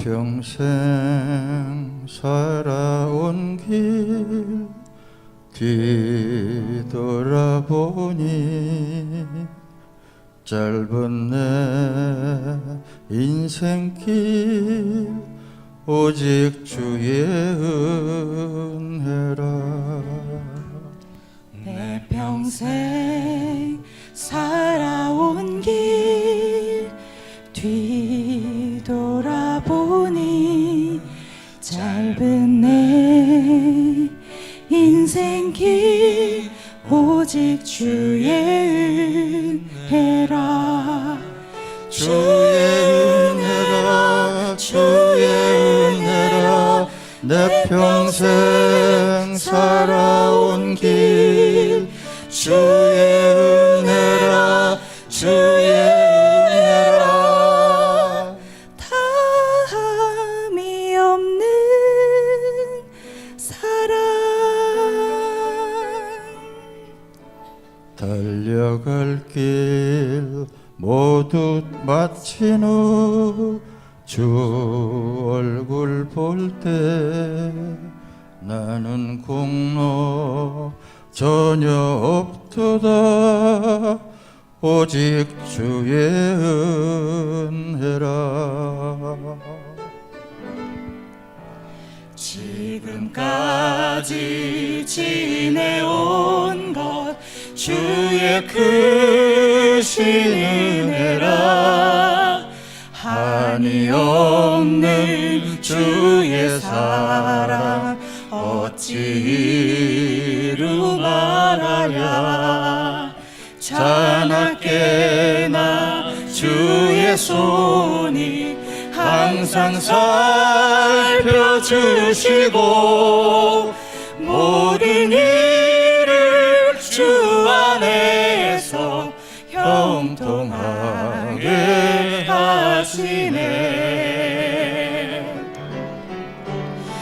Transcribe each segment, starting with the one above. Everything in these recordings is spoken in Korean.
평생 살아온 길 뒤돌아보니 짧은 내 인생길 오직 주의 은혜라. 내 평생 살아온 길 뒤돌아보니 짧은 내 인생길 오직 주의 은혜라. 주의 은혜라 주의 은혜라 내 평생 살아온 길 주의 은혜라 주의 은혜라. 다함이 없는 사랑 달려갈 길 모두 마친 후 주 얼굴 볼 때 나는 공로 전혀 없도다 오직 주의 은혜라. 지금까지 지내온 것 주의 크신 은혜라. 한이 없는 주의 사랑 어찌 이루 말하랴. 자나깨나 주의 손이 항상 살펴주시고 모든 일을 주 안에서 형통하게 하시네.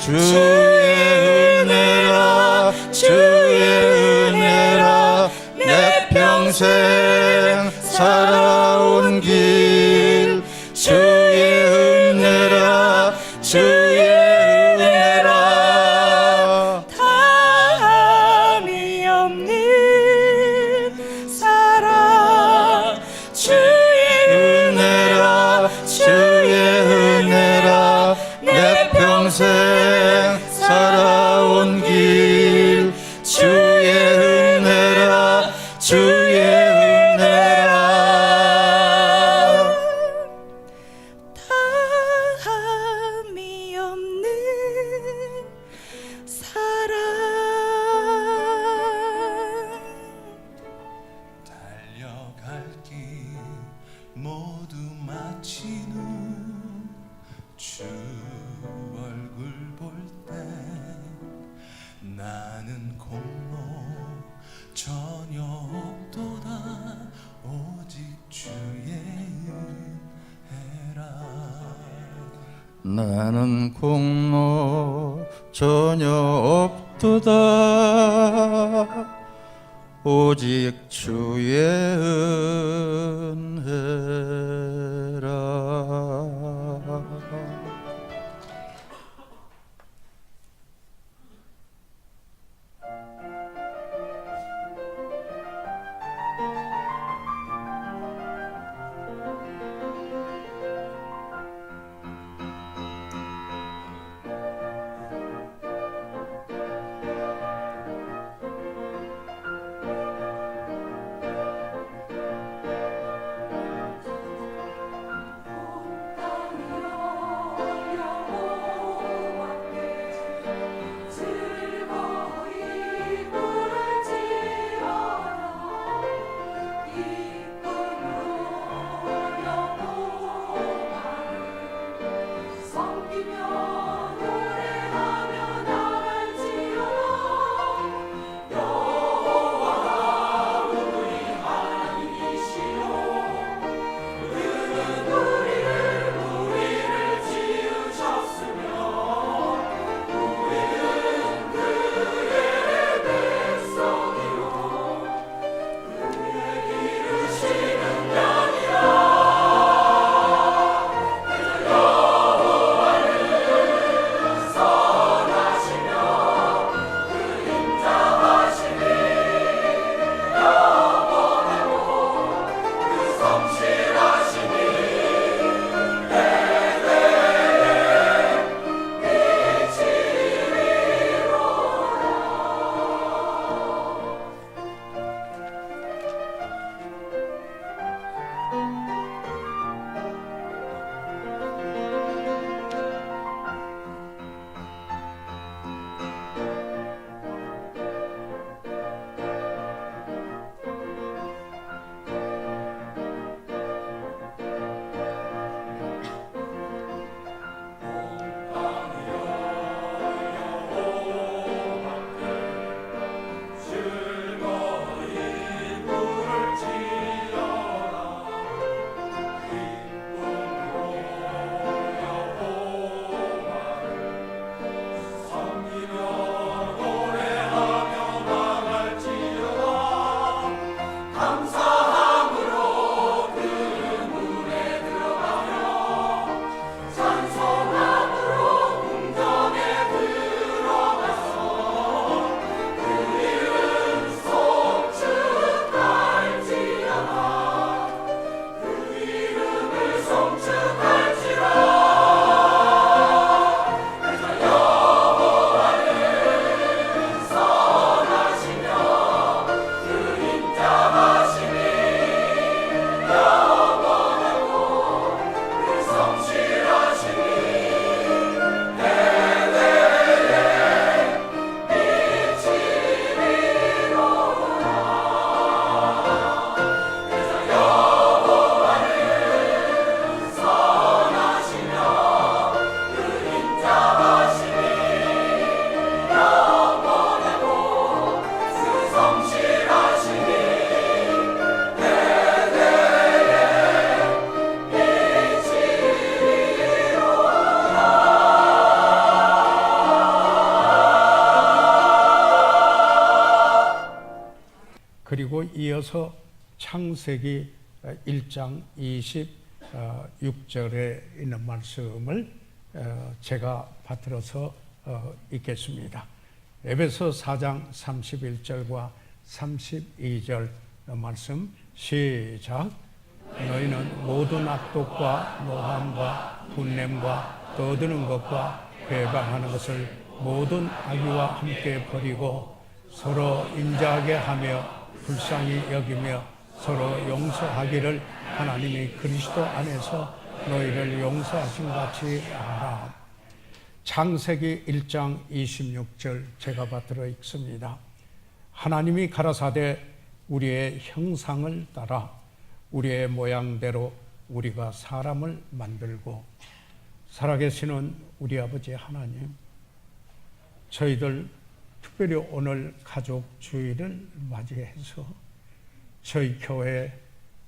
주의 은혜라 주의 은혜라 내 평생 살아온 길 주의 은혜라 주의 은혜라. 다함이 없는 사랑 주의 은혜라 주의 은혜라 내 평생 살아온 길 주의 은혜라 주의 은혜라. 다함이 없는 사랑 달려갈 길 모두 마친 후 주 얼굴 볼 때 나는 공로 전혀 없도다 오직 주의 은혜라. 나는 공로 전혀 없도다 오직 주의 은혜라. 그리고 이어서 창세기 1장 26절에 있는 말씀을 제가 받들어서 읽겠습니다. 에베소 4장 31절과 32절 말씀 시작. 너희는 모든 악독과 노함과 분냄과 떠드는 것과 배반하는 것을 모든 악의와 함께 버리고 서로 인자하게 하며 불쌍히 여기며 서로 용서하기를 하나님이 그리스도 안에서 너희를 용서하신 같이 하라. 창세기 1장 26절 제가 받들어 읽습니다. 하나님이 가라사대 우리의 형상을 따라 우리의 모양대로 우리가 사람을 만들고, 살아계시는 우리 아버지 하나님, 저희들 특별히 오늘 가족 주일을 맞이해서 저희 교회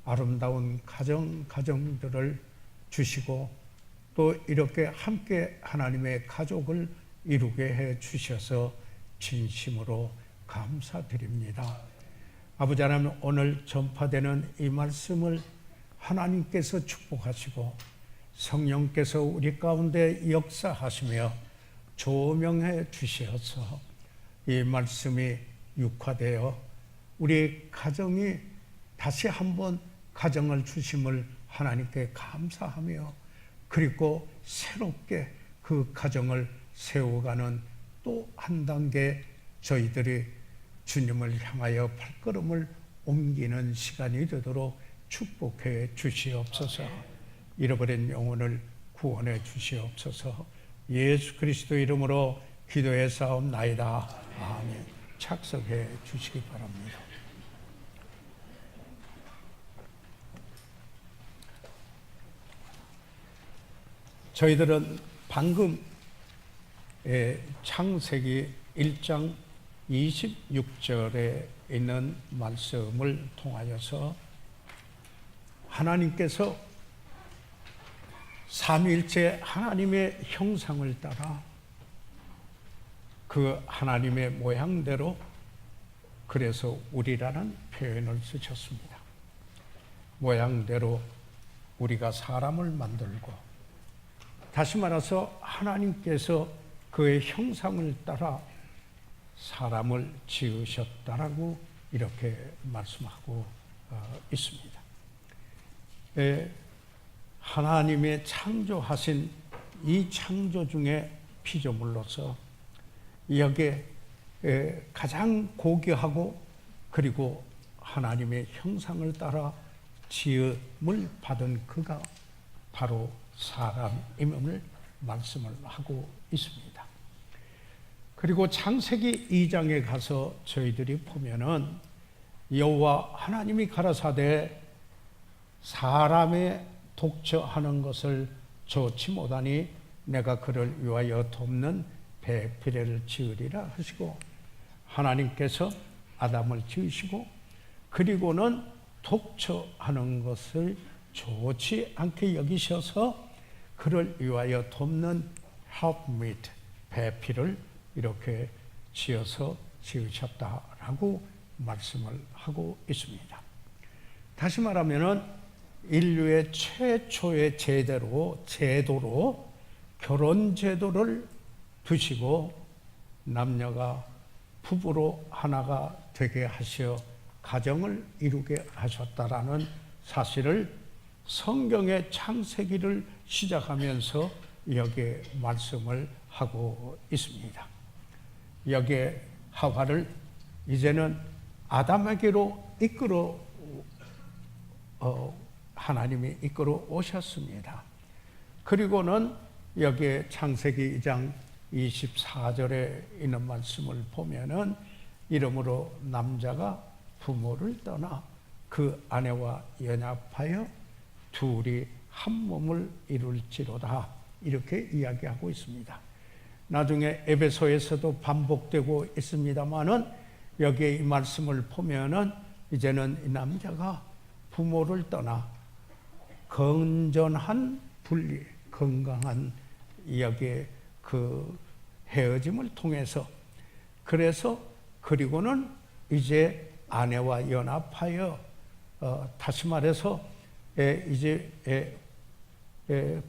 아름다운 가정들을 주시고 또 이렇게 함께 하나님의 가족을 이루게 해 주셔서 진심으로 감사드립니다. 아버지 하나님, 오늘 전파되는 이 말씀을 하나님께서 축복하시고 성령께서 우리 가운데 역사하시며 조명해 주셔서 이 말씀이 육화되어 우리 가정이 다시 한번 가정을 주심을 하나님께 감사하며, 그리고 새롭게 그 가정을 세워가는 또 한 단계 저희들이 주님을 향하여 발걸음을 옮기는 시간이 되도록 축복해 주시옵소서. 잃어버린 영혼을 구원해 주시옵소서. 예수 그리스도 이름으로 기도해 사옵나이다. 아멘. 착석해 주시기 바랍니다. 저희들은 방금 창세기 1장 26절에 있는 말씀을 통하여서 하나님께서 삼위일체 하나님의 형상을 따라 그 하나님의 모양대로, 그래서 우리라는 표현을 쓰셨습니다. 모양대로 우리가 사람을 만들고, 다시 말해서 하나님께서 그의 형상을 따라 사람을 지으셨다라고 이렇게 말씀하고 있습니다. 하나님의 창조하신 이 창조 중에 피조물로서 여기에 가장 고귀하고 그리고 하나님의 형상을 따라 지음을 받은 그가 바로 사람임을 말씀을 하고 있습니다. 그리고 창세기 2장에 가서 저희들이 보면은 여호와 하나님이 가라사대 사람의 독처하는 것을 좋지 못하니 내가 그를 위하여 돕는 배필을 지으리라 하시고, 하나님께서 아담을 지으시고 그리고는 독처하는 것을 좋지 않게 여기셔서 그를 위하여 돕는 helpmeet, 배필을 이렇게 지어서 지으셨다라고 말씀을 하고 있습니다. 다시 말하면은 인류의 최초의 제도로 결혼 제도를 두시고 남녀가 부부로 하나가 되게 하시어 가정을 이루게 하셨다라는 사실을 성경의 창세기를 시작하면서 여기에 말씀을 하고 있습니다. 여기에 하와를 이제는 아담에게로 하나님이 이끌어 오셨습니다. 그리고는 여기에 창세기 2장 24절에 있는 말씀을 보면은 이러므로 남자가 부모를 떠나 그 아내와 연합하여 둘이 한 몸을 이룰지로다, 이렇게 이야기하고 있습니다. 나중에 에베소에서도 반복되고 있습니다만은 여기에 이 말씀을 보면은 이제는 이 남자가 부모를 떠나 건전한 분리, 건강한 여기에 그 헤어짐을 통해서, 그래서 그리고는 이제 아내와 연합하여 다시 말해서 이제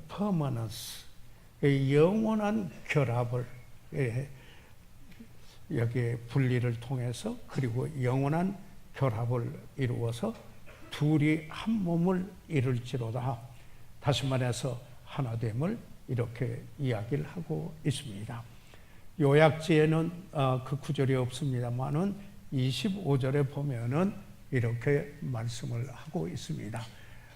퍼머넌스, 영원한 결합을 여기에 분리를 통해서 그리고 영원한 결합을 이루어서 둘이 한 몸을 이룰지로다. 다시 말해서 하나됨을 이렇게 이야기를 하고 있습니다. 요약지에는 그 구절이 없습니다만은 25절에 보면은 이렇게 말씀을 하고 있습니다.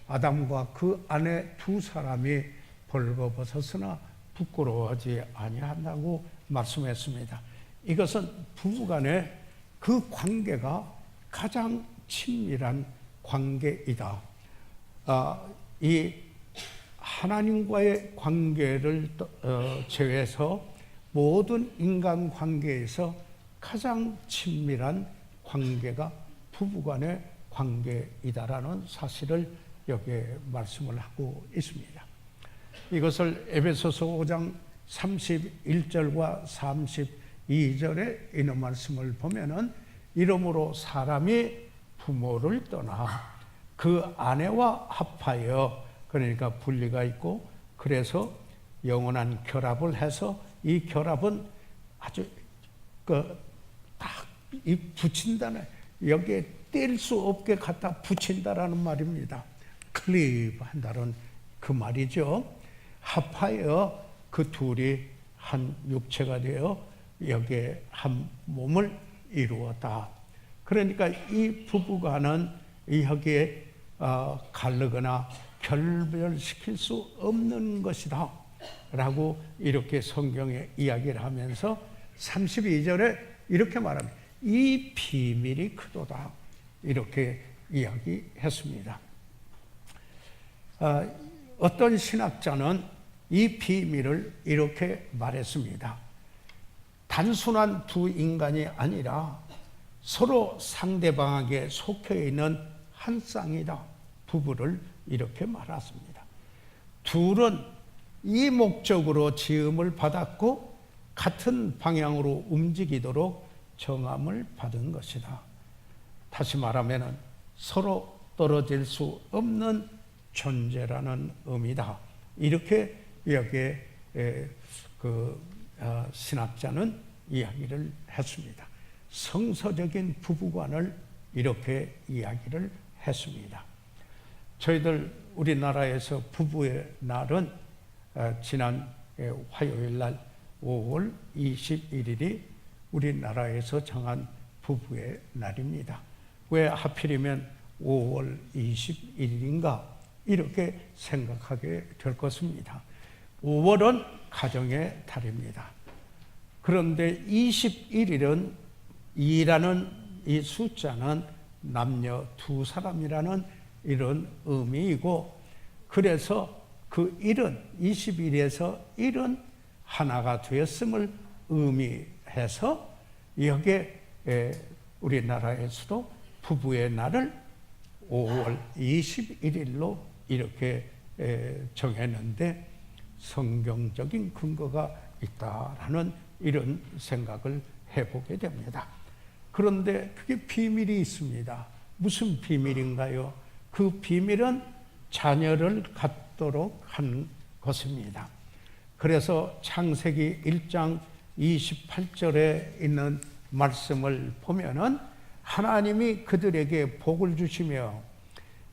아담과 그 아내 두 사람이 벌거벗었으나 부끄러워하지 아니한다고 말씀했습니다. 이것은 부부간의 그 관계가 가장 친밀한 관계이다. 이 하나님과의 관계를 제외해서 모든 인간 관계에서 가장 친밀한 관계가 부부간의 관계이다라는 사실을 여기에 말씀을 하고 있습니다. 이것을 에베소서 5장 31절과 32절에 있는 말씀을 보면은 이러므로 사람이 부모를 떠나 그 아내와 합하여, 그러니까 분리가 있고 그래서 영원한 결합을 해서 이 결합은 아주 딱 붙인다는, 여기에 뗄 수 없게 갖다 붙인다라는 말입니다. 클립 한다는 그 말이죠. 합하여 그 둘이 한 육체가 되어 여기에 한 몸을 이루었다. 그러니까 이 부부간은 여기에 가르거나 결별시킬 수 없는 것이다 라고 이렇게 성경에 이야기를 하면서 32절에 이렇게 말합니다. 이 비밀이 크도다 이렇게 이야기했습니다. 어떤 신학자는 이 비밀을 이렇게 말했습니다. 단순한 두 인간이 아니라 서로 상대방에게 속해 있는 한 쌍이다. 부부를 이렇게 말했습니다. 둘은 이 목적으로 지음을 받았고 같은 방향으로 움직이도록 정함을 받은 것이다. 다시 말하면 서로 떨어질 수 없는 존재라는 의미다. 이렇게 여기에 신학자는 이야기를 했습니다. 성서적인 부부관을 이렇게 이야기를 했습니다. 저희들 우리나라에서 부부의 날은 지난 화요일 날 5월 21일이 우리나라에서 정한 부부의 날입니다. 왜 하필이면 5월 21일인가 이렇게 생각하게 될 것입니다. 5월은 가정의 달입니다. 그런데 21일은 2라는 이 숫자는 남녀 두 사람이라는 이런 의미이고, 그래서 그 1은 21에서 1은 하나가 되었음을 의미해서 여기에 우리나라에서도 부부의 날을 5월 21일로 이렇게 정했는데 성경적인 근거가 있다라는 이런 생각을 해보게 됩니다. 그런데 그게 비밀이 있습니다. 무슨 비밀인가요? 그 비밀은 자녀를 갖도록 한 것입니다. 그래서 창세기 1장 28절에 있는 말씀을 보면은 하나님이 그들에게 복을 주시며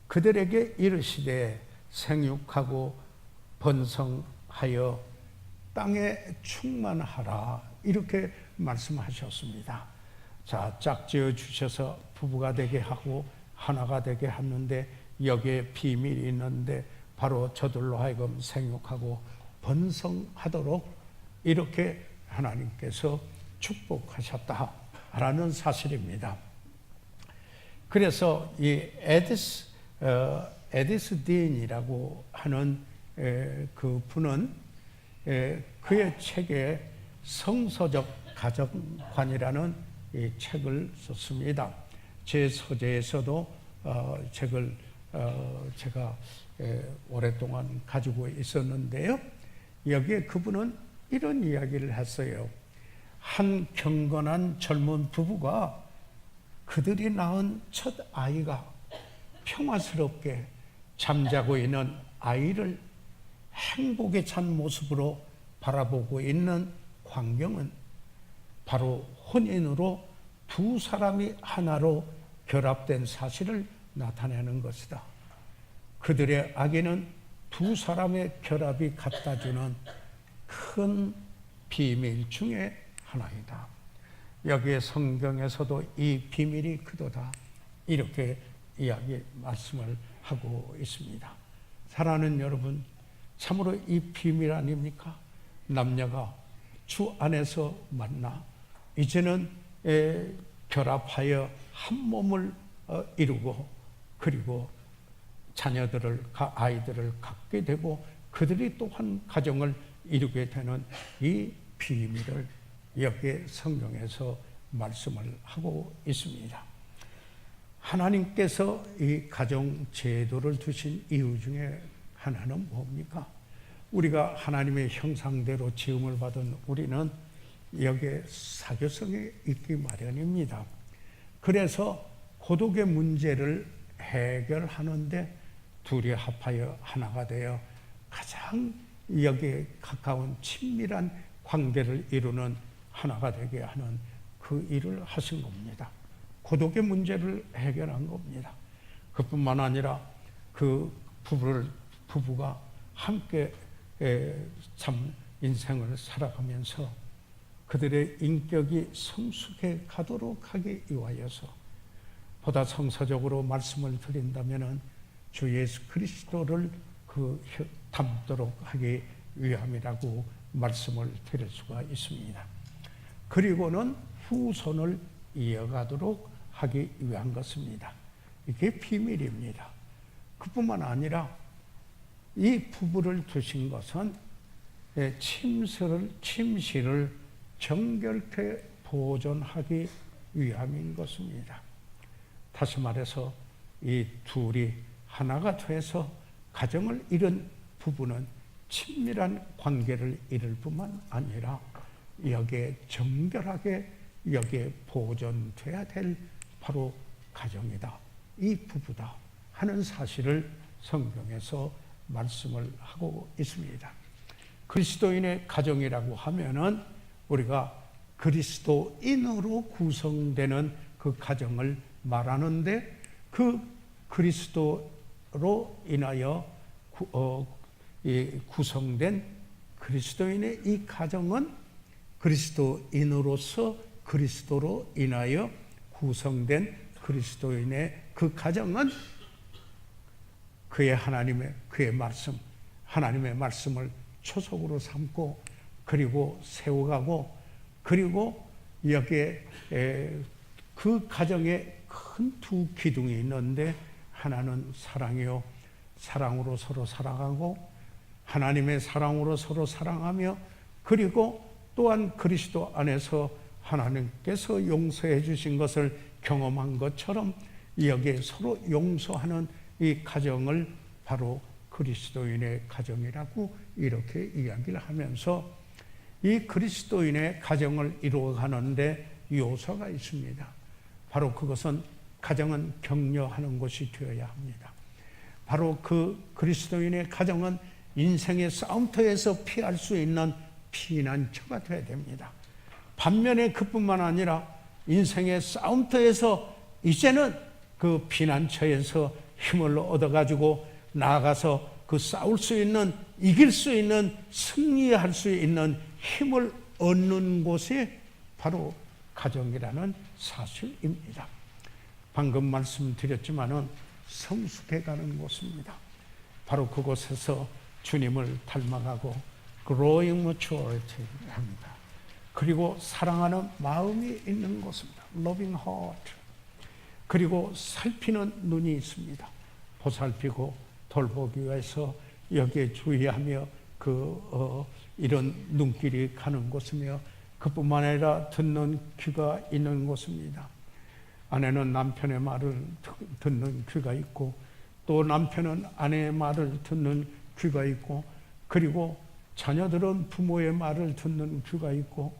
그들에게 이르시되 생육하고 번성하여 땅에 충만하라 이렇게 말씀하셨습니다. 자, 짝지어 주셔서 부부가 되게 하고 하나가 되게 하는데 여기에 비밀이 있는데 바로 저들로 하여금 생육하고 번성하도록 이렇게 하나님께서 축복하셨다라는 사실입니다. 그래서 이 에디스 딘이라고 하는 그 분은 그의 책에 성서적 가정관이라는 이 책을 썼습니다. 제 서재에서도 책을 제가 오랫동안 가지고 있었는데요. 여기에 그분은 이런 이야기를 했어요. 한 경건한 젊은 부부가 그들이 낳은 첫 아이가 평화스럽게 잠자고 있는 아이를 행복에 찬 모습으로 바라보고 있는 광경은 바로 혼인으로 두 사람이 하나로 결합된 사실을 나타내는 것이다. 그들의 아기는 두 사람의 결합이 갖다주는 큰 비밀 중에 하나이다. 여기에 성경에서도 이 비밀이 크도다, 이렇게 말씀을 하고 있습니다. 사랑하는 여러분, 참으로 이 비밀 아닙니까? 남녀가 주 안에서 만나 이제는 결합하여 한 몸을 이루고, 그리고 아이들을 갖게 되고, 그들이 또한 가정을 이루게 되는 이 비밀을 여기에 성경에서 말씀을 하고 있습니다. 하나님께서 이 가정 제도를 두신 이유 중에 하나는 뭡니까? 우리가 하나님의 형상대로 지음을 받은 우리는 여기에 사교성에 있기 마련입니다. 그래서 고독의 문제를 해결하는데 둘이 합하여 하나가 되어 가장 여기에 가까운 친밀한 관계를 이루는 하나가 되게 하는 그 일을 하신 겁니다. 고독의 문제를 해결한 겁니다. 그뿐만 아니라 그 부부가 함께 참 인생을 살아가면서 그들의 인격이 성숙해 가도록 하기 위하여서, 보다 성서적으로 말씀을 드린다면은 주 예수 그리스도를 닮도록 하기 위함이라고 말씀을 드릴 수가 있습니다. 그리고는 후손을 이어가도록 하기 위한 것입니다. 이게 비밀입니다. 그뿐만 아니라 이 부부를 두신 것은 침실을 정결케 보존하기 위함인 것입니다. 다시 말해서 이 둘이 하나가 돼서 가정을 이룬 부부는 친밀한 관계를 이룰 뿐만 아니라 여기에 정결하게 여기에 보존돼야 될 바로 가정이다, 이 부부다 하는 사실을 성경에서 말씀을 하고 있습니다. 그리스도인의 가정이라고 하면은 우리가 그리스도인으로 구성되는 그 가정을 말하는데, 그 그리스도로 인하여 구성된 그리스도인의 이 가정은 그리스도인으로서 그리스도로 인하여 구성된 그리스도인의 그 가정은 그의 하나님의 말씀을 초석으로 삼고, 그리고 세워가고, 그리고 여기에 그 가정에 큰 두 기둥이 있는데, 하나는 사랑이요, 사랑으로 서로 사랑하고, 하나님의 사랑으로 서로 사랑하며, 그리고 또한 그리스도 안에서 하나님께서 용서해 주신 것을 경험한 것처럼 여기에 서로 용서하는 이 가정을 바로 그리스도인의 가정이라고 이렇게 이야기를 하면서, 이 그리스도인의 가정을 이루어가는데 요소가 있습니다. 바로 그것은, 가정은 격려하는 것이 되어야 합니다. 바로 그 그리스도인의 가정은 인생의 싸움터에서 피할 수 있는 피난처가 되어야 됩니다. 반면에 그뿐만 아니라 인생의 싸움터에서 이제는 그 피난처에서 힘을 얻어가지고 나아가서 그 싸울 수 있는, 이길 수 있는, 승리할 수 있는 힘을 얻는 곳이 바로 가정이라는 사실입니다. 방금 말씀드렸지만은 성숙해가는 곳입니다. 바로 그곳에서 주님을 닮아가고 growing maturity 합니다. 그리고 사랑하는 마음이 있는 곳입니다. loving heart. 그리고 살피는 눈이 있습니다. 보살피고 돌보기 위해서 여기에 주의하며 이런 눈길이 가는 곳이며, 그뿐만 아니라 듣는 귀가 있는 곳입니다. 아내는 남편의 말을 듣는 귀가 있고, 또 남편은 아내의 말을 듣는 귀가 있고, 그리고 자녀들은 부모의 말을 듣는 귀가 있고,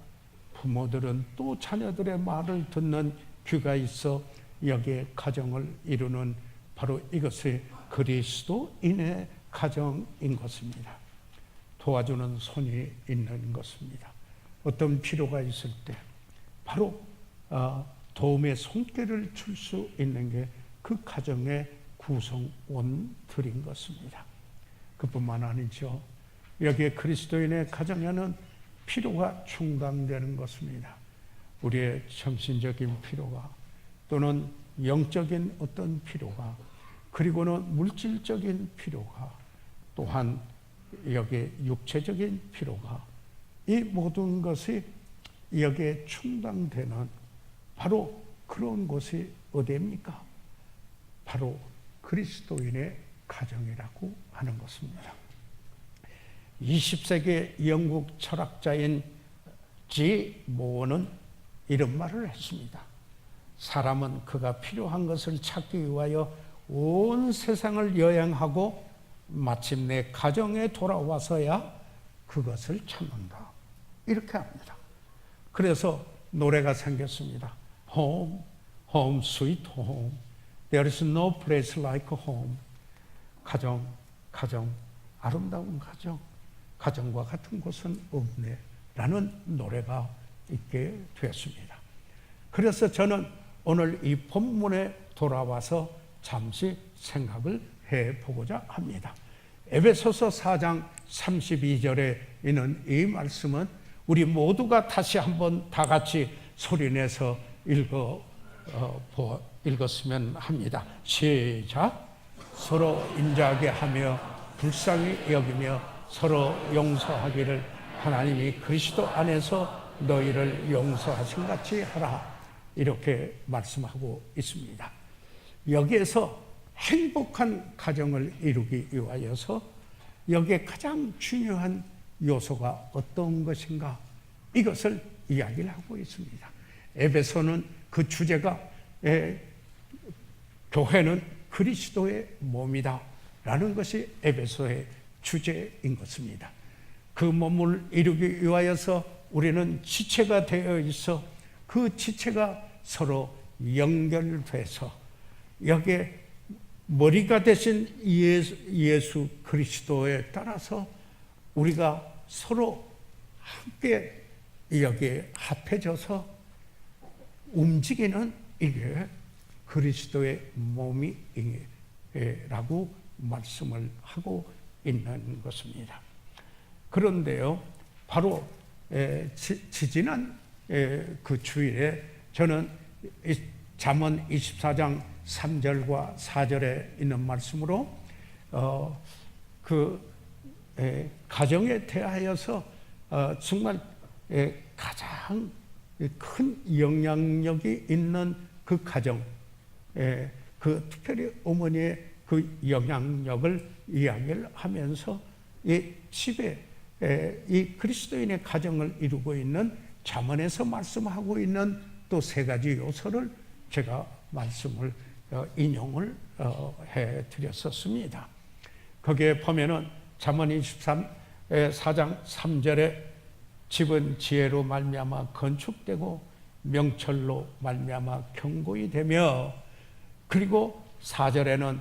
부모들은 또 자녀들의 말을 듣는 귀가 있어 여기에 가정을 이루는 바로 이것이 그리스도인의 가정인 것입니다. 도와주는 손이 있는 것입니다. 어떤 필요가 있을 때 바로 도움의 손길을 줄 수 있는 게 그 가정의 구성원들인 것입니다. 그뿐만 아니죠. 여기에 그리스도인의 가정에는 필요가 충당되는 것입니다. 우리의 정신적인 필요가 또는 영적인 어떤 필요가 그리고는 물질적인 필요가 또한 여기에 육체적인 필요가 이 모든 것이 여기에 충당되는 바로 그런 곳이 어디입니까? 바로 그리스도인의 가정이라고 하는 것입니다. 20세기 영국 철학자인 G. 모어는 이런 말을 했습니다. 사람은 그가 필요한 것을 찾기 위하여 온 세상을 여행하고 마침내 가정에 돌아와서야 그것을 찾는다. 이렇게 합니다. 그래서 노래가 생겼습니다. Home, home, sweet home. There is no place like home. 가정, 아름다운 가정. 가정과 같은 곳은 없네. 라는 노래가 있게 되었습니다. 그래서 저는 오늘 이 본문에 돌아와서 잠시 생각을 해보고자 합니다. 에베소서 4장 32절에 있는 이 말씀은 우리 모두가 다시 한번 다 같이 소리내서 읽었으면 합니다. 시작. 서로 인자하게 하며 불쌍히 여기며 서로 용서하기를 하나님이 그리스도 안에서 너희를 용서하신 같이 하라. 이렇게 말씀하고 있습니다. 여기에서 행복한 가정을 이루기 위하여서 여기에 가장 중요한 요소가 어떤 것인가? 이것을 이야기를 하고 있습니다. 에베소는 그 주제가 교회는 그리스도의 몸이다 라는 것이 에베소의 주제인 것입니다. 그 몸을 이루기 위하여서 우리는 지체가 되어 있어 그 지체가 서로 연결돼서 여기에 머리가 되신 예수 그리스도에 따라서 우리가 서로 함께 여기에 합해져서 움직이는 이게 그리스도의 몸이라고 말씀을 하고 있는 것입니다. 그런데요, 바로 지지난 그 주일에 저는 잠언 24장 3절과 4절에 있는 말씀으로 가정에 대하여서 정말 가장 큰 영향력이 있는 그 가정, 그 특별히 어머니의 그 영향력을 이야기를 하면서 이 집에 이 그리스도인의 가정을 이루고 있는 잠언에서 말씀하고 있는 또 세 가지 요소를 제가 말씀을 인용을 해드렸었습니다. 거기에 보면은 잠언 24장 3절에 집은 지혜로 말미암아 건축되고 명철로 말미암아 견고히 되며, 그리고 4절에는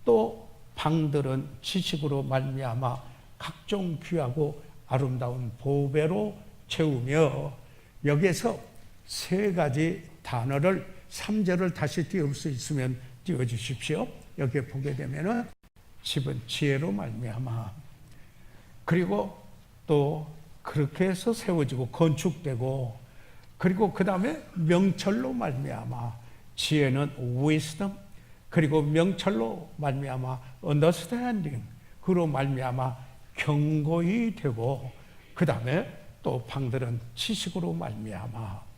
또 방들은 지식으로 말미암아 각종 귀하고 아름다운 보배로 채우며, 여기에서 세 가지 단어를 3절을 다시 띄울 수 있으면 띄워주십시오. 여기에 보게 되면은 집은 지혜로 말미암아, 그리고 또 그렇게 해서 세워지고 건축되고, 그리고 그 다음에 명철로 말미암아, 지혜는 wisdom, 그리고 명철로 말미암아 understanding, 그로 말미암아 견고히 되고, 그 다음에 또 방들은 지식으로 말미암아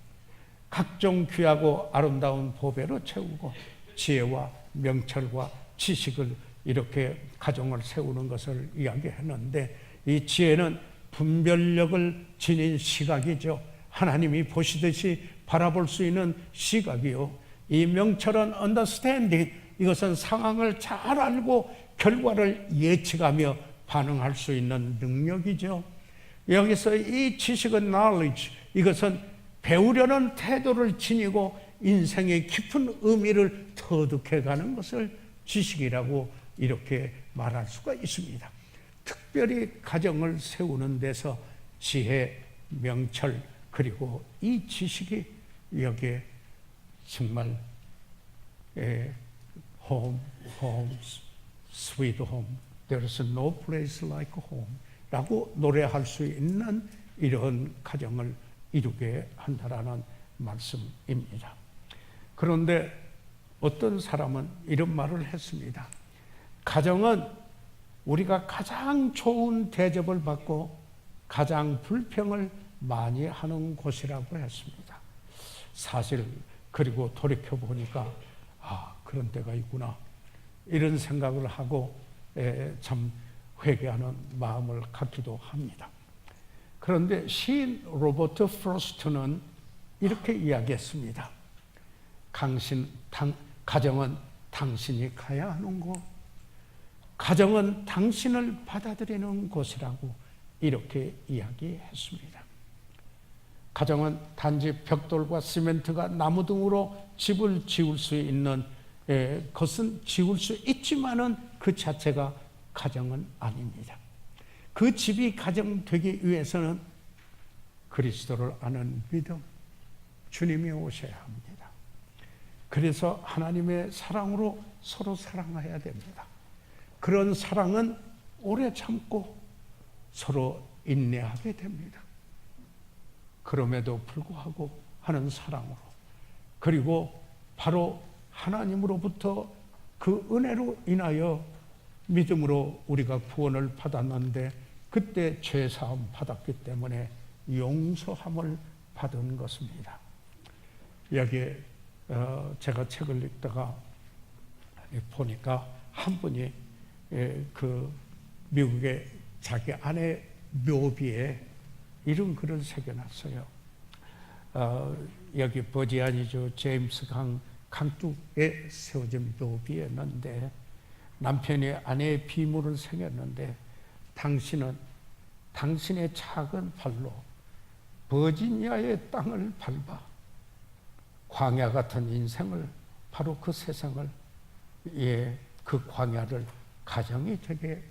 각종 귀하고 아름다운 보배로 채우고, 지혜와 명철과 지식을 이렇게 가정을 세우는 것을 이야기했는데, 이 지혜는 분별력을 지닌 시각이죠. 하나님이 보시듯이 바라볼 수 있는 시각이요. 이 명철은 understanding, 이것은 상황을 잘 알고 결과를 예측하며 반응할 수 있는 능력이죠. 여기서 이 지식은 knowledge, 이것은 배우려는 태도를 지니고 인생의 깊은 의미를 터득해가는 것을 지식이라고 이렇게 말할 수가 있습니다. 특별히 가정을 세우는 데서 지혜, 명철, 그리고 이 지식이 여기에 정말 home, sweet home, there is no place like home 라고 노래할 수 있는 이런 가정을 이루게 한다라는 말씀입니다. 그런데 어떤 사람은 이런 말을 했습니다. 가정은 우리가 가장 좋은 대접을 받고 가장 불평을 많이 하는 곳이라고 했습니다. 사실 그리고 돌이켜 보니까 그런 때가 있구나 이런 생각을 하고 참 회개하는 마음을 갖기도 합니다. 그런데 시인 로버트 프로스트는 이렇게 이야기했습니다. 가정은 당신이 가야 하는 곳, 가정은 당신을 받아들이는 곳이라고 이렇게 이야기했습니다. 가정은 단지 벽돌과 시멘트가 나무 등으로 집을 지을 수 있는 것은 지을 수 있지만은 그 자체가 가정은 아닙니다. 그 집이 가정 되기 위해서는 그리스도를 아는 믿음, 주님이 오셔야 합니다. 그래서 하나님의 사랑으로 서로 사랑해야 됩니다. 그런 사랑은 오래 참고 서로 인내하게 됩니다. 그럼에도 불구하고 하는 사랑으로, 그리고 바로 하나님으로부터 그 은혜로 인하여 믿음으로 우리가 구원을 받았는데 그때 죄사함 받았기 때문에 용서함을 받은 것입니다. 여기에 제가 책을 읽다가 보니까 한 분이 그 미국의 자기 아내 묘비에 이런 글을 새겨놨어요. 여기 버지아니죠. 제임스 강둑에 세워진 묘비였는데 남편이 아내의 비밀을 새겼는데 당신은 당신의 작은 발로 버지니아의 땅을 밟아 광야 같은 인생을, 바로 그 세상을, 그 광야를 가정이 되게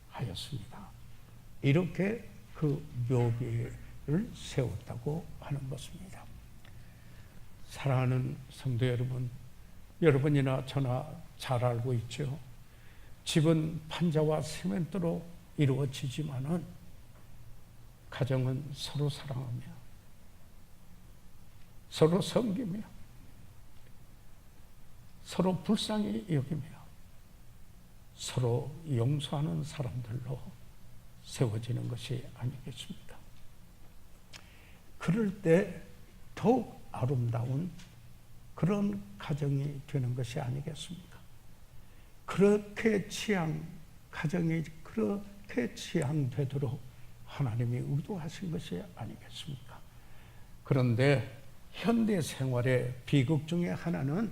하였습니다. 이렇게 그 묘비를 세웠다고 하는 것입니다. 사랑하는 성도 여러분, 여러분이나 저나 잘 알고 있죠. 집은 판자와 시멘트로 이루어지지만은 가정은 서로 사랑하며 서로 섬기며 서로 불쌍히 여기며 서로 용서하는 사람들로 세워지는 것이 아니겠습니까? 그럴 때 더욱 아름다운 그런 가정이 되는 것이 아니겠습니까? 그렇게 가정이 그렇게 취향되도록 하나님이 의도하신 것이 아니겠습니까? 그런데 현대 생활의 비극 중에 하나는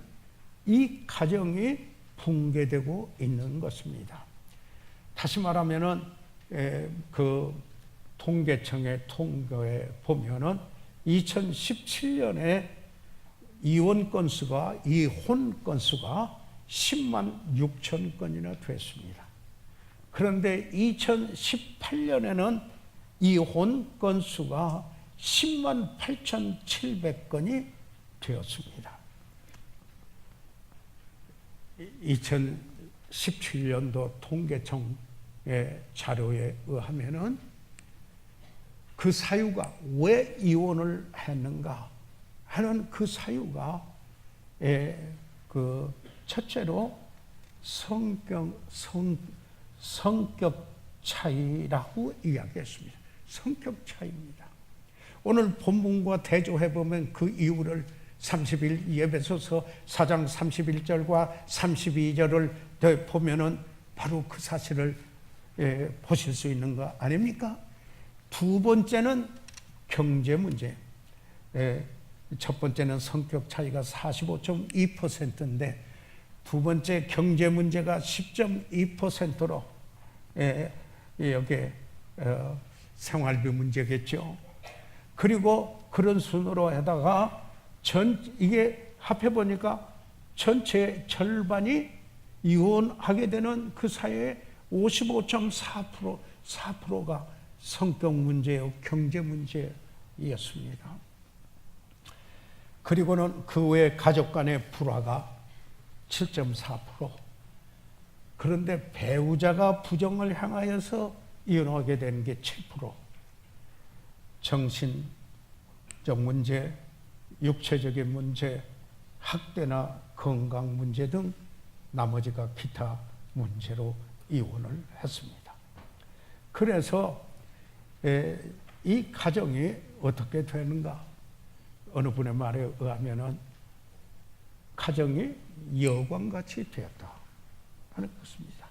이 가정이 붕괴되고 있는 것입니다. 다시 말하면은 그 통계청의 통계에 보면은 2017년에 이혼 건수가 10만 6천 건이나 됐습니다. 그런데 2018년에는 이혼 건수가 10만 8,700건이 되었습니다. 2017년도 통계청의 자료에 의하면은 그 사유가 왜 이혼을 했는가 하는 그 사유가 그 첫째로 성격 차이라고 이야기했습니다. 성격 차이입니다. 오늘 본문과 대조해 보면 그 이유를 30일 예배소서 4장 31절과 32절을 보면은 바로 그 사실을 보실 수 있는 거 아닙니까? 두 번째는 경제 문제. 첫 번째는 성격 차이가 45.2%인데 두 번째 경제 문제가 10.2%로 여기에 생활비 문제겠죠. 그리고 그런 순으로 해다가 이게 합해 보니까 전체 절반이 이혼하게 되는 그 사회의 55.4%가 성격 문제요, 경제 문제였습니다. 그리고는 그 외 가족 간의 불화가 7.4%. 그런데 배우자가 부정을 향하여서 이혼하게 되는 게 7%. 정신적 문제, 육체적인 문제, 학대나 건강 문제 등 나머지가 기타 문제로 이혼을 했습니다. 그래서 이 가정이 어떻게 되는가? 어느 분의 말에 의하면은 가정이 여관같이 되었다 하는 것입니다.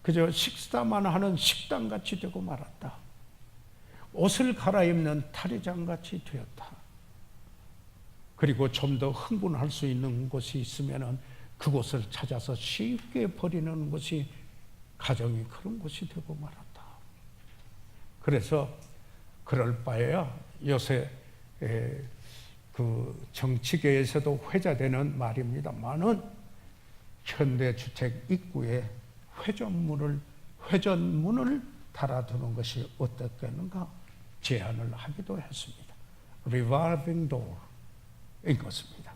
그저 식사만 하는 식당같이 되고 말았다. 옷을 갈아입는 탈의장같이 되었다. 그리고 좀 더 흥분할 수 있는 곳이 있으면은 그곳을 찾아서 쉽게 버리는 것이 가정이 그런 곳이 되고 말았다. 그래서 그럴 바에야 요새 그 정치계에서도 회자되는 말입니다만은 현대주택 입구에 회전문을 달아두는 것이 어떻겠는가 제안을 하기도 했습니다. Revolving door인 것입니다.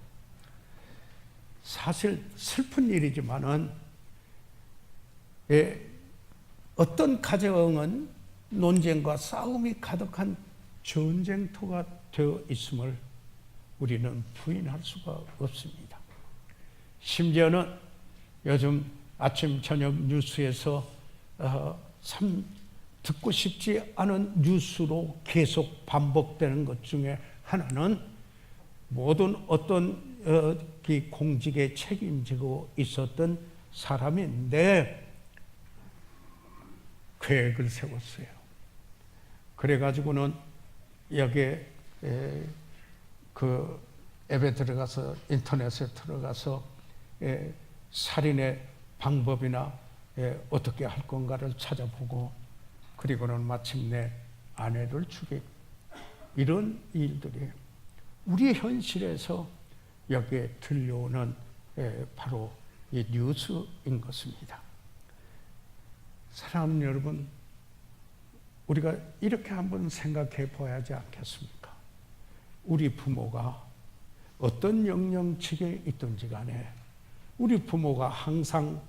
사실 슬픈 일이지만은 어떤 가정은 논쟁과 싸움이 가득한 전쟁터가 되어 있음을 우리는 부인할 수가 없습니다. 심지어는 요즘 아침 저녁 뉴스에서 듣고 싶지 않은 뉴스로 계속 반복되는 것 중에 하나는 모든 어떤 공직에 책임지고 있었던 사람인데 계획을 세웠어요. 그래가지고는 여기에 그 앱에 들어가서 인터넷에 들어가서 살인의 방법이나 어떻게 할 건가를 찾아보고 그리고는 마침내 아내를 죽이고 이런 일들이 우리 현실에서 여기에 들려오는 바로 이 뉴스인 것입니다. 사랑하는 여러분, 우리가 이렇게 한번 생각해 봐야 하지 않겠습니까? 우리 부모가 어떤 영령직에 있든지 간에 우리 부모가 항상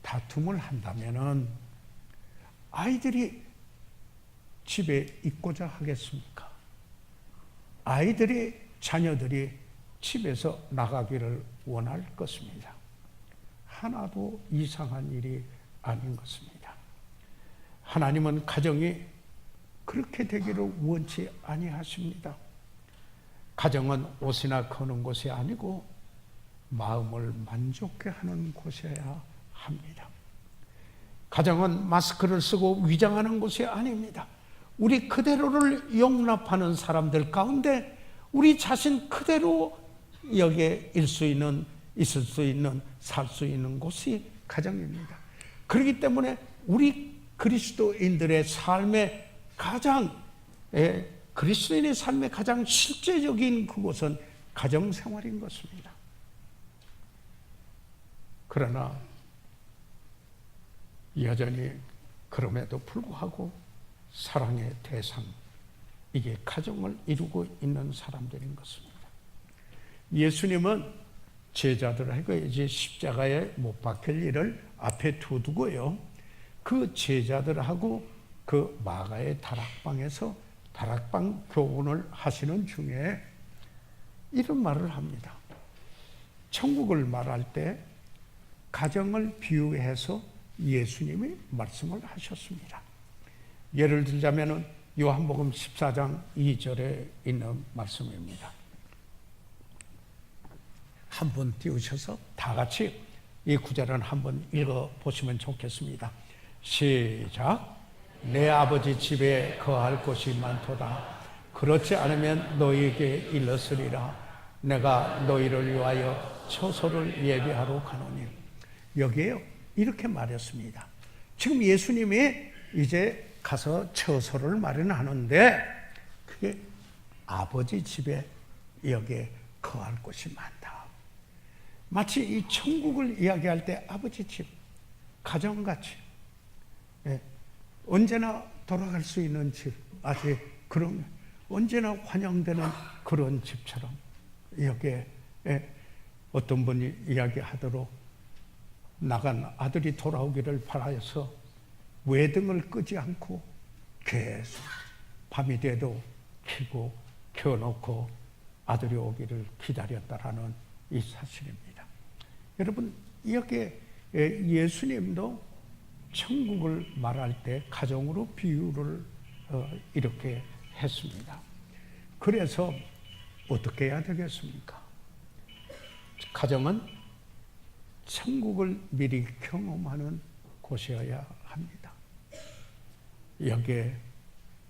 다툼을 한다면은 아이들이 집에 있고자 하겠습니까? 자녀들이 집에서 나가기를 원할 것입니다. 하나도 이상한 일이 아닌 것입니다. 하나님은 가정이 그렇게 되기를 원치 아니하십니다. 가정은 옷이나 거는 곳이 아니고 마음을 만족해 하는 곳이어야 합니다. 가정은 마스크를 쓰고 위장하는 곳이 아닙니다. 우리 그대로를 용납하는 사람들 가운데 우리 자신 그대로 여기에 있을 수 있는, 살 수 있는 곳이 가정입니다. 그렇기 때문에 우리 그리스도인들의 삶의 그리스도인의 삶의 가장 실제적인 그곳은 가정생활인 것입니다. 그러나 여전히 그럼에도 불구하고 사랑의 대상, 이게 가정을 이루고 있는 사람들인 것입니다. 예수님은 제자들에게 이제 십자가에 못 박힐 일을 앞에 두고요. 그 제자들하고 그 마가의 다락방에서 다락방 교훈을 하시는 중에 이런 말을 합니다. 천국을 말할 때 가정을 비유해서 예수님이 말씀을 하셨습니다. 예를 들자면 요한복음 14장 2절에 있는 말씀입니다. 한번 띄우셔서 다 같이 이 구절은 한번 읽어보시면 좋겠습니다. 시작. 내 아버지 집에 거할 곳이 많도다. 그렇지 않으면 너희에게 일렀으리라. 내가 너희를 위하여 처소를 예비하러 가노니. 여기에요. 이렇게 말했습니다. 지금 예수님이 이제 가서 처소를 마련하는데 그게 아버지 집에 여기에 거할 곳이 많다. 마치 이 천국을 이야기할 때 아버지 집, 가정같이, 예, 언제나 돌아갈 수 있는 집, 아직 그런 언제나 환영되는 그런 집처럼 여기에, 예, 어떤 분이 이야기하도록 나간 아들이 돌아오기를 바라서 외등을 끄지 않고 계속 밤이 돼도 켜고 켜놓고 아들이 오기를 기다렸다라는 이 사실입니다. 여러분, 여기에 예수님도 천국을 말할 때 가정으로 비유를 이렇게 했습니다. 그래서 어떻게 해야 되겠습니까? 가정은 천국을 미리 경험하는 곳이어야 합니다. 여기에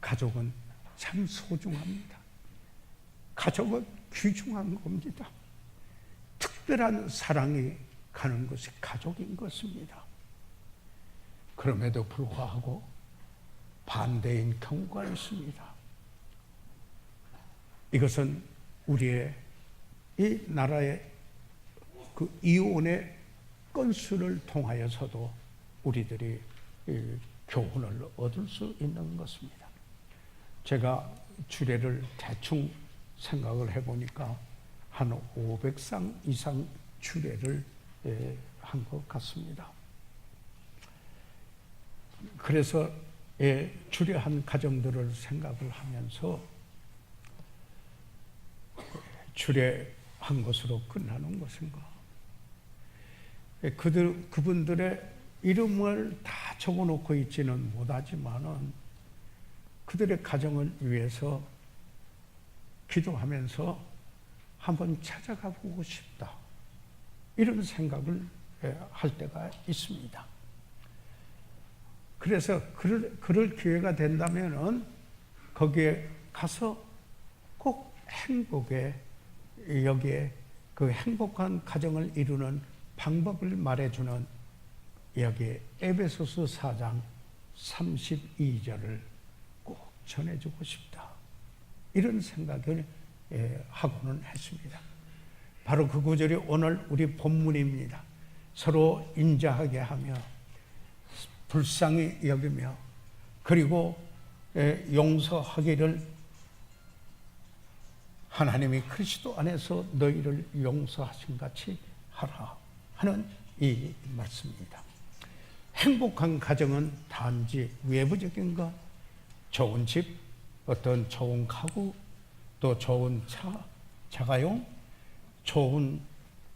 가족은 참 소중합니다. 가족은 귀중한 겁니다. 특별한 사랑이 가는 것이 가족인 것입니다. 그럼에도 불구하고 반대인 경우가 있습니다. 이것은 우리의 이 나라의 그 이혼의 건수를 통하여서도 우리들이 교훈을 얻을 수 있는 것입니다. 제가 주례를 대충 생각을 해보니까 한 500상 이상 주례를 한 것 같습니다. 그래서 주례한 가정들을 생각을 하면서 주례한 것으로 끝나는 것인가? 그분들의 이름을 다 적어놓고 있지는 못하지만은 그들의 가정을 위해서 기도하면서 한번 찾아가 보고 싶다. 이런 생각을 할 때가 있습니다. 그래서 그럴 기회가 된다면은 거기에 가서 꼭 여기에 그 행복한 가정을 이루는 방법을 말해주는 여기 에베소서 4장 32절을 꼭 전해주고 싶다. 이런 생각을 하고는 했습니다. 바로 그 구절이 오늘 우리 본문입니다. 서로 인자하게 하며 불쌍히 여기며 그리고 용서하기를 하나님이 그리스도 안에서 너희를 용서하신 같이 하라 하는 이 말씀입니다. 행복한 가정은 단지 외부적인 것, 좋은 집, 어떤 좋은 가구, 또 좋은 차, 자가용, 좋은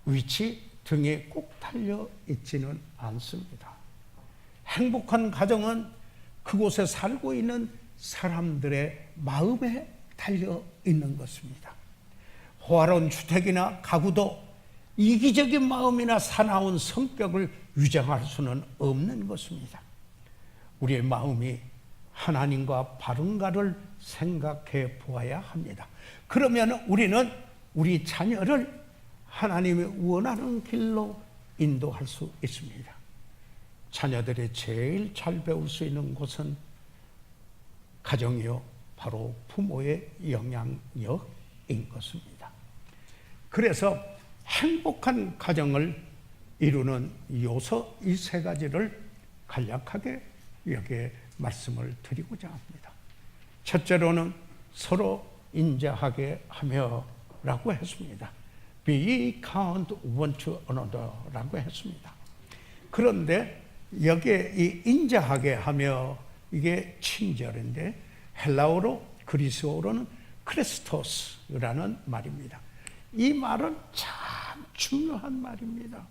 위치 등에 꼭 달려 있지는 않습니다. 행복한 가정은 그곳에 살고 있는 사람들의 마음에 달려 있는 것입니다. 호화로운 주택이나 가구도 이기적인 마음이나 사나운 성격을 위장할 수는 없는 것입니다. 우리의 마음이 하나님과 바른가를 생각해 보아야 합니다. 그러면 우리는 우리 자녀를 하나님이 원하는 길로 인도할 수 있습니다. 자녀들이 제일 잘 배울 수 있는 곳은 가정이요, 바로 부모의 영향력인 것입니다. 그래서 행복한 가정을 이루는 요소 이 세 가지를 간략하게 여기에 말씀을 드리고자 합니다. 첫째로는 서로 인자하게 하며 라고 했습니다. Be kind one to another 라고 했습니다. 그런데 여기에 이 인자하게 하며 이게 친절인데 헬라어로 그리스어로는 크리스토스라는 말입니다. 이 말은 참 중요한 말입니다.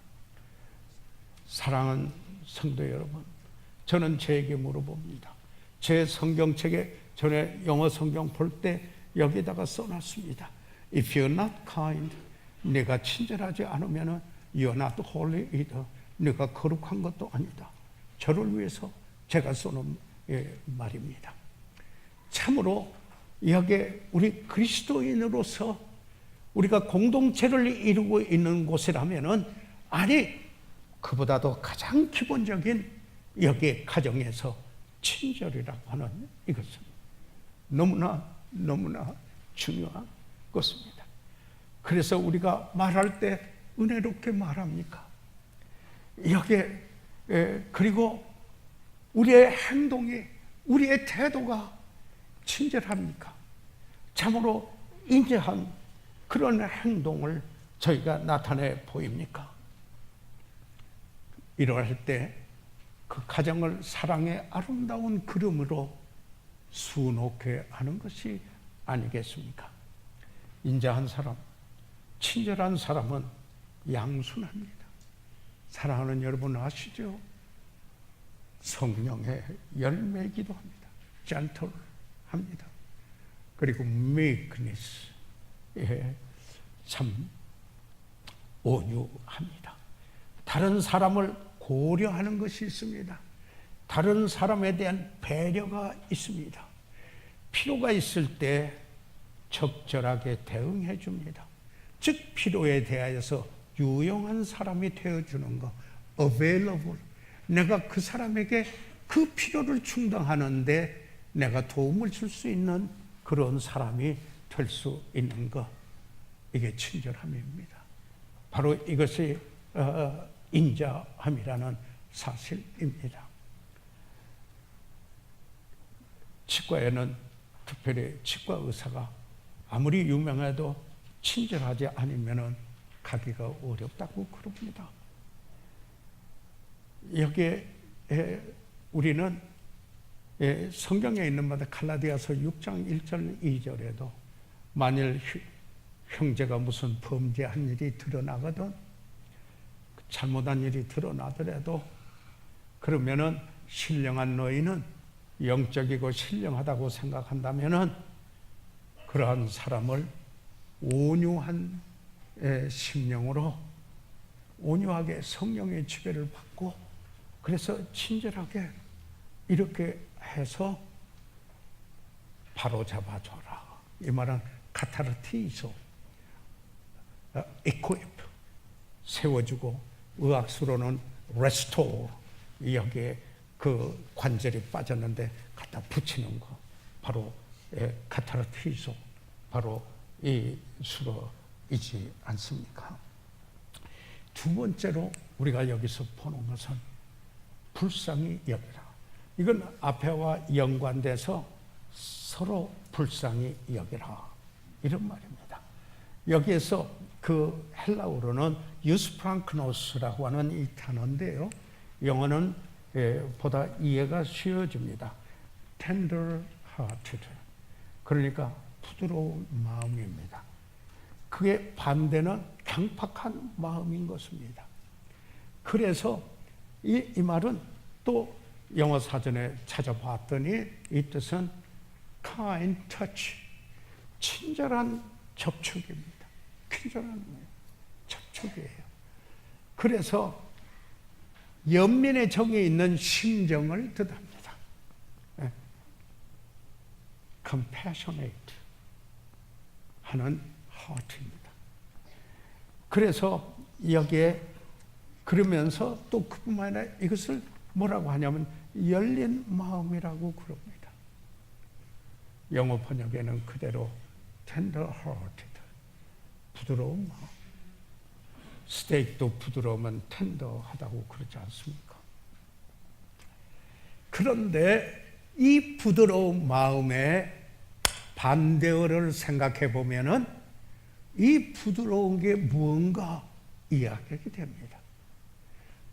사랑하는 성도 여러분, 저는 제게 물어봅니다. 제 성경책에 전에 영어 성경 볼 때 여기다가 써놨습니다. If you're not kind, 네가 친절하지 않으면 you're not holy either. 네가 거룩한 것도 아니다. 저를 위해서 제가 써놓은 말입니다. 참으로 여기에 우리 그리스도인으로서 우리가 공동체를 이루고 있는 곳이라면은 아니 그보다도 가장 기본적인 여기 가정에서 친절이라고 하는 이것은 너무나 중요한 것입니다. 그래서 우리가 말할 때 은혜롭게 말합니까? 여기에 그리고 우리의 행동이, 우리의 태도가 친절합니까? 참으로 인자한 그런 행동을 저희가 나타내 보입니까? 이러할 때 그 가정을 사랑의 아름다운 그림으로 수놓게 하는 것이 아니겠습니까? 인자한 사람, 친절한 사람은 양순합니다. 사랑하는 여러분 아시죠? 성령의 열매이기도 합니다. gentle 합니다. 그리고 meekness, 참 온유합니다. 다른 사람을 고려하는 것이 있습니다. 다른 사람에 대한 배려가 있습니다. 필요가 있을 때 적절하게 대응해 줍니다. 즉 필요에 대하여서 유용한 사람이 되어주는 것, available. 내가 그 사람에게 그 필요를 충당하는데 내가 도움을 줄 수 있는 그런 사람이 될 수 있는 것, 이게 친절함입니다. 바로 이것이 인자함이라는 사실입니다. 치과에는 특별히 치과 의사가 아무리 유명해도 친절하지 않으면 가기가 어렵다고 그럽니다. 여기에 우리는 성경에 있는 바다 갈라디아서 6장 1절 2절에도 만일 형제가 무슨 범죄한 일이 드러나거든, 잘못한 일이 드러나더라도 그러면은 신령한 너희는, 영적이고 신령하다고 생각한다면은 그러한 사람을 온유한 심령으로 온유하게 성령의 지배를 받고, 그래서 친절하게 이렇게 해서 바로 잡아줘라. 이 말은 카타르티소, equip, 세워주고, 의학수로는 restore, 여기에 그 관절이 빠졌는데 갖다 붙이는 거, 바로 카타르티소, 바로 이 수로이지 않습니까? 두 번째로 우리가 여기서 보는 것은 불쌍히 여기라. 이건 앞에와 연관돼서 서로 불쌍히 여기라, 이런 말입니다. 여기에서 그 헬라어로는 유스프랑크노스라고 하는 이 단어인데요, 영어는 보다 이해가 쉬워집니다. tender hearted, 그러니까 부드러운 마음입니다. 그게 반대는 강팍한 마음인 것입니다. 그래서 이 말은 또 영어 사전에 찾아봤더니 이 뜻은 kind touch, 친절한 접촉입니다. 친절한 접촉이에요. 그래서 연민의 정에 있는 심정을 뜻합니다. compassionate 하는 heart입니다. 그래서 여기에 그러면서 또 그뿐만 아니라 이것을 뭐라고 하냐면 열린 마음이라고 그럽니다. 영어 번역에는 그대로 tender hearted, 부드러운 마음. 스테이크도 부드러우면 텐더하다고 그러지 않습니까? 그런데 이 부드러운 마음의 반대어를 생각해 보면은 이 부드러운 게 무언가 이야기하게 됩니다.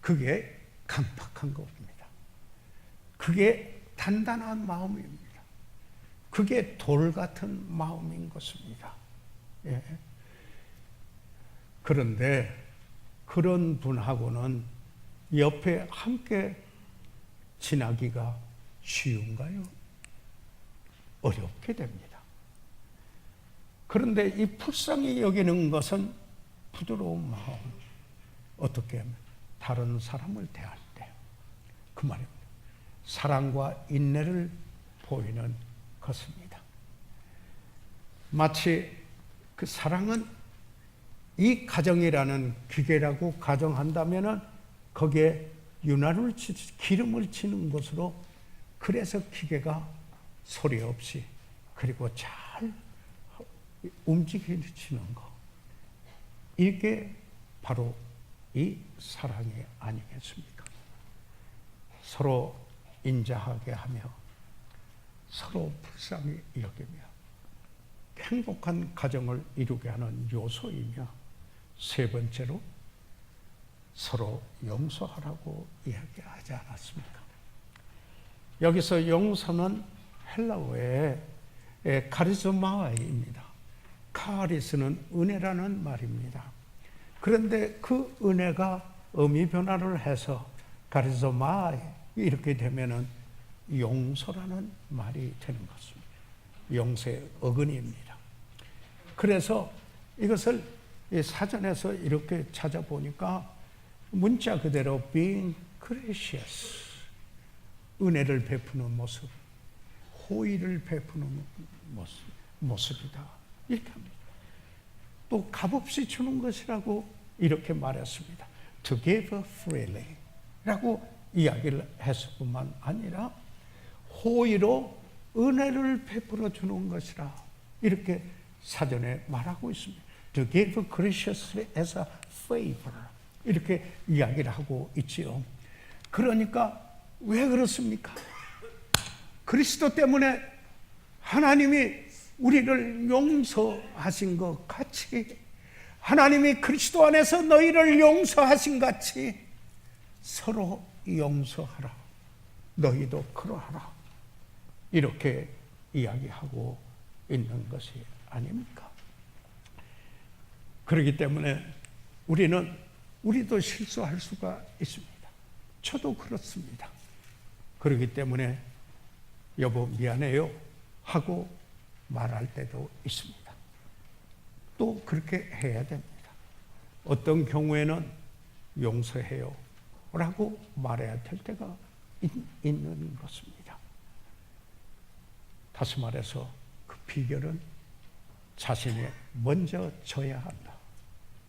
그게 강팍한 겁니다. 그게 단단한 마음입니다. 그게 돌 같은 마음인 것입니다. 예. 그런데 그런 분하고는 옆에 함께 지나기가 쉬운가요? 어렵게 됩니다. 그런데 이 불쌍히 여기는 것은 부드러운 마음, 어떻게 하면 다른 사람을 대할 때 그 말입니다. 사랑과 인내를 보이는 것입니다. 마치 그 사랑은 이 가정이라는 기계라고 가정한다면은 거기에 윤활을 기름을 치는 것으로, 그래서 기계가 소리 없이 그리고 잘 움직이는 거, 이게 바로 이 사랑이 아니겠습니까? 서로 인자하게 하며 서로 불쌍히 여기며 행복한 가정을 이루게 하는 요소이며, 세 번째로 서로 용서하라고 이야기하지 않았습니까? 여기서 용서는 헬라어의 카리스마입니다. 카리스는 은혜라는 말입니다. 그런데 그 은혜가 의미 변화를 해서 카리스마 이렇게 되면은 용서라는 말이 되는 것입니다. 용서의 어근입니다. 그래서 이것을 사전에서 이렇게 찾아보니까 문자 그대로 being gracious, 은혜를 베푸는 모습, 호의를 베푸는 모습이다, 이렇게 합니다. 또 값없이 주는 것이라고 이렇게 말했습니다. To give freely 라고 이야기를 했을 뿐만 아니라 호의로 은혜를 베풀어 주는 것이라, 이렇게 사전에 말하고 있습니다. To give graciously as a favor, 이렇게 이야기를 하고 있지요. 그러니까 왜 그렇습니까? 그리스도 때문에 하나님이 우리를 용서하신 것 같이, 하나님이 그리스도 안에서 너희를 용서하신 같이 서로 용서하라, 너희도 그러하라, 이렇게 이야기하고 있는 것이 아닙니까? 그렇기 때문에 우리도 실수할 수가 있습니다. 저도 그렇습니다. 그렇기 때문에 여보 미안해요 하고 말할 때도 있습니다. 또 그렇게 해야 됩니다. 어떤 경우에는 용서해요 라고 말해야 될 때가 있는 것입니다. 다시 말해서 그 비결은 자신이 먼저 져야 한다,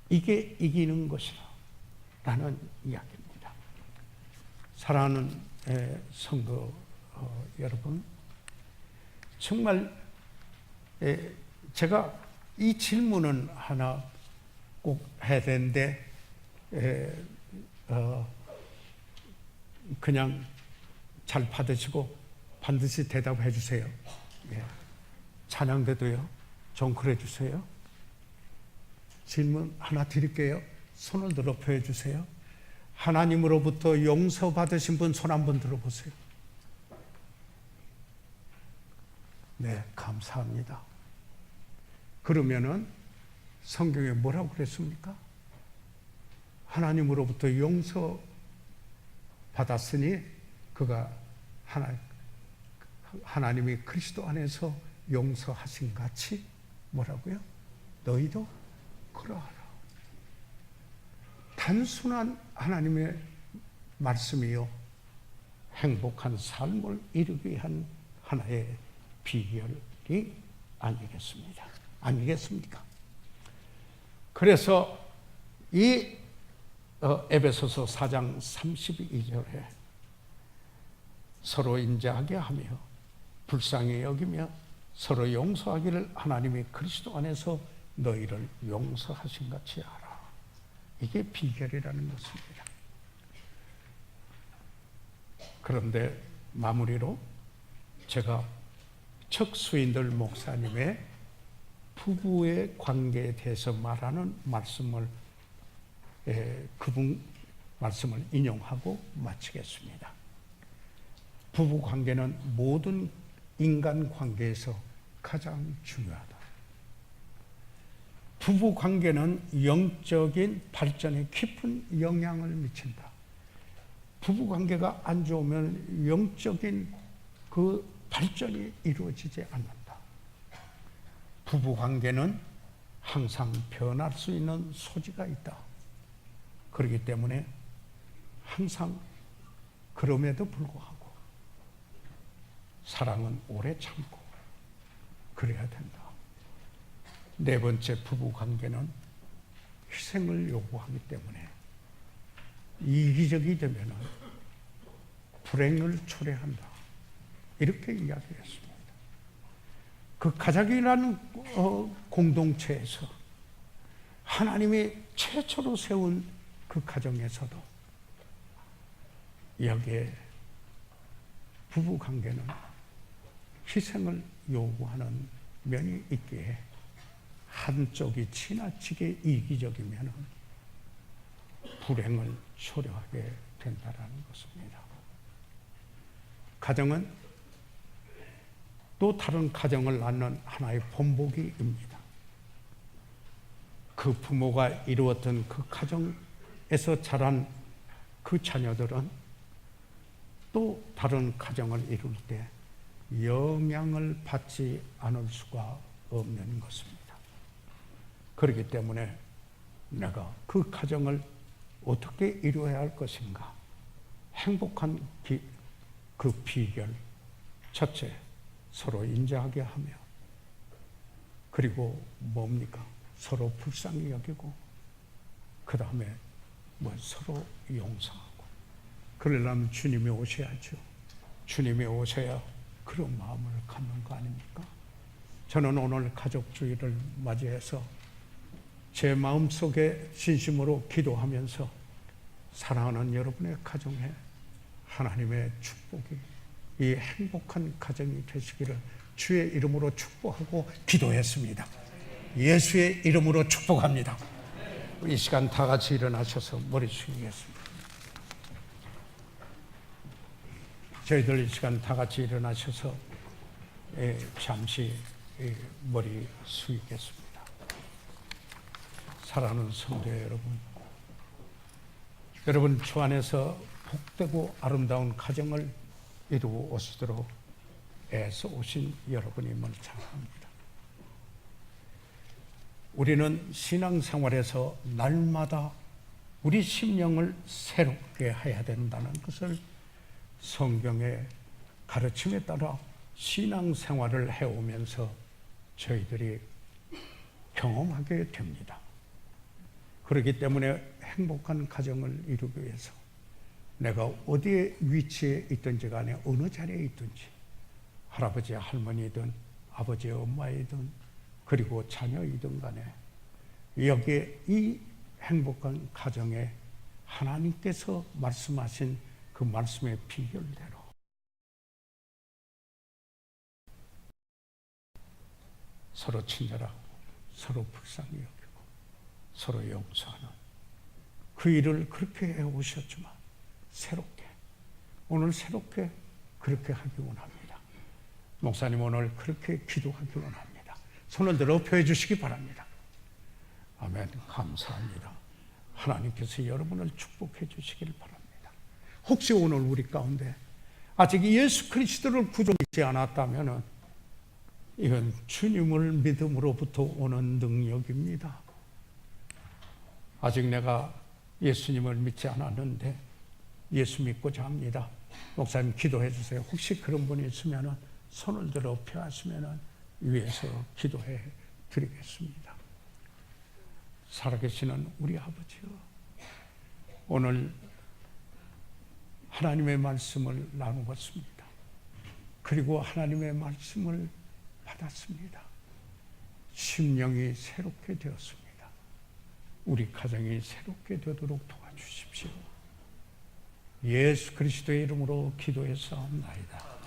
이게 이기는 것이다 라는 이야기입니다. 사랑하는 성도 여러분, 정말 제가 이 질문은 하나 꼭 해야 되는데 그냥 잘 받으시고 반드시 대답해 주세요. 찬양대도요, 좀 그래 주세요. 질문 하나 드릴게요. 손을 들어 펴 주세요. 하나님으로부터 용서받으신 분 손 한번 들어보세요. 네, 감사합니다. 그러면은 성경에 뭐라고 그랬습니까? 하나님으로부터 용서 받았으니 그가 하나님이 그리스도 안에서 용서하신 같이 뭐라고요? 너희도 그러하라. 단순한 하나님의 말씀이요, 행복한 삶을 이루기 위한 하나의 비결이 아니겠습니까? 그래서 이 에베소서 4장 32절에 서로 인자하게 하며 불쌍히 여기며 서로 용서하기를 하나님이 그리스도 안에서 너희를 용서하신 같이 하라. 이게 비결이라는 것입니다. 그런데 마무리로 제가 척수인들 목사님의 부부의 관계에 대해서 말하는 말씀을 그분 말씀을 인용하고 마치겠습니다. 부부 관계는 모든 인간 관계에서 가장 중요하다. 부부 관계는 영적인 발전에 깊은 영향을 미친다. 부부 관계가 안 좋으면 영적인 그 발전이 이루어지지 않는다. 부부 관계는 항상 변할 수 있는 소지가 있다. 그렇기 때문에 항상 그럼에도 불구하고 사랑은 오래 참고 그래야 된다. 네 번째, 부부 관계는 희생을 요구하기 때문에 이기적이 되면 불행을 초래한다. 이렇게 이야기했습니다. 그 가족이라는 공동체에서 하나님이 최초로 세운 그 가정에서도 여기에 부부 관계는 희생을 요구하는 면이 있기에 한쪽이 지나치게 이기적이면 불행을 초래하게 된다는 것입니다. 가정은 또 다른 가정을 낳는 하나의 본보기입니다. 그 부모가 이루었던 그 가정에서 자란 그 자녀들은 또 다른 가정을 이룰 때 영향을 받지 않을 수가 없는 것입니다. 그렇기 때문에 내가 그 가정을 어떻게 이루어야 할 것인가? 행복한 그 비결, 첫째, 서로 인자하게 하며, 그리고 뭡니까? 서로 불쌍히 여기고, 그 다음에 서로 용서하고. 그러려면 주님이 오셔야죠. 주님이 오셔야 그런 마음을 갖는 거 아닙니까? 저는 오늘 가족주의를 맞이해서 제 마음속에 진심으로 기도하면서 사랑하는 여러분의 가정에 하나님의 축복이, 이 행복한 가정이 되시기를 주의 이름으로 축복하고 기도했습니다. 예수의 이름으로 축복합니다. 이 시간 다 같이 일어나셔서 머리 숙이겠습니다. 저희들 이 시간 다 같이 일어나셔서 잠시 머리 숙이겠습니다. 사랑하는 성도 여러분 주 안에서 복되고 아름다운 가정을 이루어 오시도록 애써 오신 여러분임을 찬양합니다. 우리는 신앙생활에서 날마다 우리 심령을 새롭게 해야 된다는 것을 성경의 가르침에 따라 신앙생활을 해오면서 저희들이 경험하게 됩니다. 그렇기 때문에 행복한 가정을 이루기 위해서 내가 어디에 위치해 있든지 간에 어느 자리에 있든지 할아버지 할머니든 아버지 엄마이든 그리고 자녀이든 간에 여기에 이 행복한 가정에 하나님께서 말씀하신 그 말씀의 비결대로 서로 친절하고 서로 불쌍히 여기고 서로 용서하는 그 일을 그렇게 해오셨지만 오늘 새롭게 그렇게 하기 원합니다. 목사님 오늘 그렇게 기도하기 원합니다. 손을 들어 펴해 주시기 바랍니다. 아멘. 감사합니다. 하나님께서 여러분을 축복해 주시기를 바랍니다. 혹시 오늘 우리 가운데 아직 예수 그리스도를 구주하지 않았다면 이건 주님을 믿음으로부터 오는 능력입니다. 아직 내가 예수님을 믿지 않았는데 예수 믿고자 합니다. 목사님 기도해 주세요. 혹시 그런 분이 있으면 손을 들어 펴하시면 위에서 기도해 드리겠습니다. 살아계시는 우리 아버지요, 오늘 하나님의 말씀을 나누었습니다. 그리고 하나님의 말씀을 받았습니다. 심령이 새롭게 되었습니다. 우리 가정이 새롭게 되도록 도와주십시오. 예수 그리스도의 이름으로 기도했사옵나이다.